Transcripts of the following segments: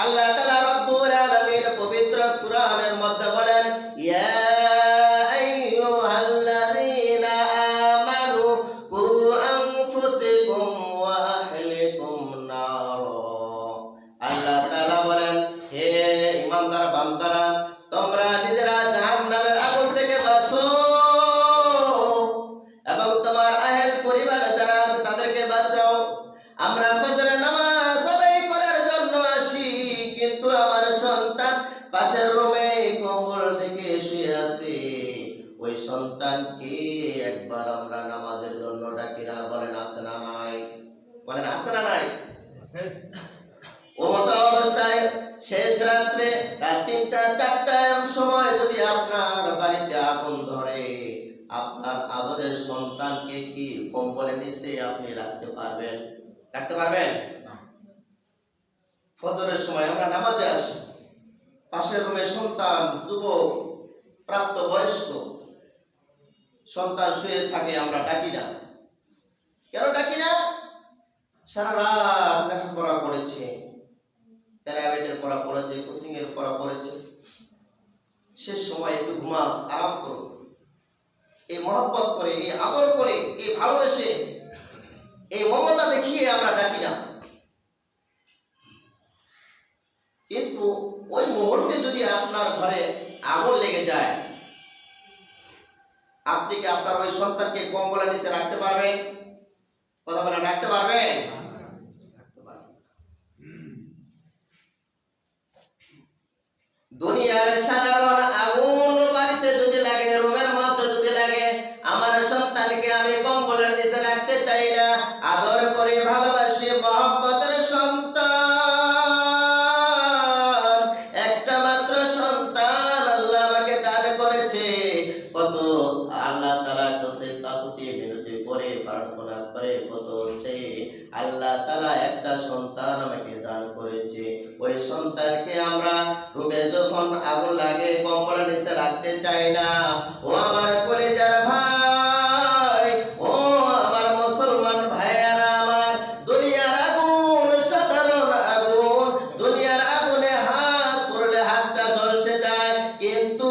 আল্লাহ তাআলা রব্বুল আলামিন পবিত্র কুরআনের মধ্যে বলেন, ইয়া আইয়ুহাল্লাযীনা আমানু কু আনফুসাকুম ওয়া আহলিকুম নার। আল্লাহ তাআলা বলেন, হে ঈমানদার বান্দারা, তোমরা নিজেরা জাহান্নামের আগুন থেকে বাঁচো এবং তোমার আহল পরিবার যারা আছে তাদেরকে বাঁচাও। আমরা ফজরের নামাজ আদায় করার জন্য আসি, কিন্তু আমার সন্তান পাশের রুমে কম্বল ঢেকে শুয়ে আছে, ওই সন্তানকে একবার আমরা নামাজের জন্য ডাকি না? বলেন আছে না নাই? বলেন আছে না নাই? ও মতো অবস্থায় শেষ রাত্রে রাত 3টা 4টার সময় যদি আপনার বাড়িতে আগুন ধরে, আপনার আদরের সন্তানকে কি কম্বলের নিচে আপনি রাখতে পারবেন? রাখতে পারবেন? ফজরের সময় আমরা নামাজে আসি, পাশের রুমে সন্তান, যুবক, প্রাপ্ত বয়স্ক সন্তান শুয়ে থাকে, আমরা ডাকি না। কেন ডাকি না? সারা রাত লেখাপড়া করেছে, প্রাইভেটের পড়া পড়েছে, কোচিং এর পড়া পড়েছে, শেষ সময় একটু ঘুমাও, আরাম করো। এই মহব্বত করে, এই আদর করে, এই ভালোবেসে, এই মমতা দেখিয়ে আমরা ডাকি না। কিন্তু ওই মুহূর্তে যদি আপনার ঘরে আগুন লেগে যায়, আপনি কি আপনার ওই সন্তানকে কম্বলের নিচে রাখতে পারবেন? কথা বলে রাখতে পারবেন? দুনিয়ার সাধারণ আগুন বাড়িতে যদি লাগে, রুমের মধ্যে যদি লাগে, আমার সন্তানকে আমি কম্বলের নিচে রাখতে চাই না। আদর করে ভালোবাসি, মহব্বতের সন্তান, একটা মাত্র সন্তান আল্লাহ আমাকে দান করেছে। কত আল্লাহ তাআলার কাছে কাকুতি মিনতি করে প্রার্থনা করে, কত আল্লাহ তাআলা একটা সন্তান আমাকে দান করেছে। ওই সন্তানকে আমরা রুমে যখন আগুন লাগে কম্বলের নিচে রাখতে চাই না। ও আমার কলিজার ভাই, ও আমার মুসলমান ভাইয়ারা আমার, দুনিয়ার আগুন সাধারণ আগুন, দুনিয়ার আগুনে হাত পড়লে হাতটা ঝলসে যায়, কিন্তু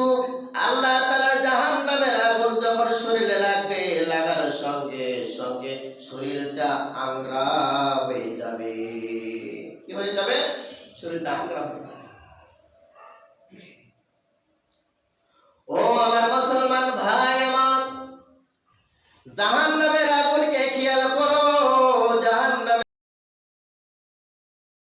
আল্লাহ তাআলার জাহান্নামের আগুন যখন শরীরে লাগবে, লাগার সঙ্গে সঙ্গে শরীরটা আংরা হয়ে যাবে। কি হয়ে যাবে? শরীরটা আংরা হয়ে যাবে।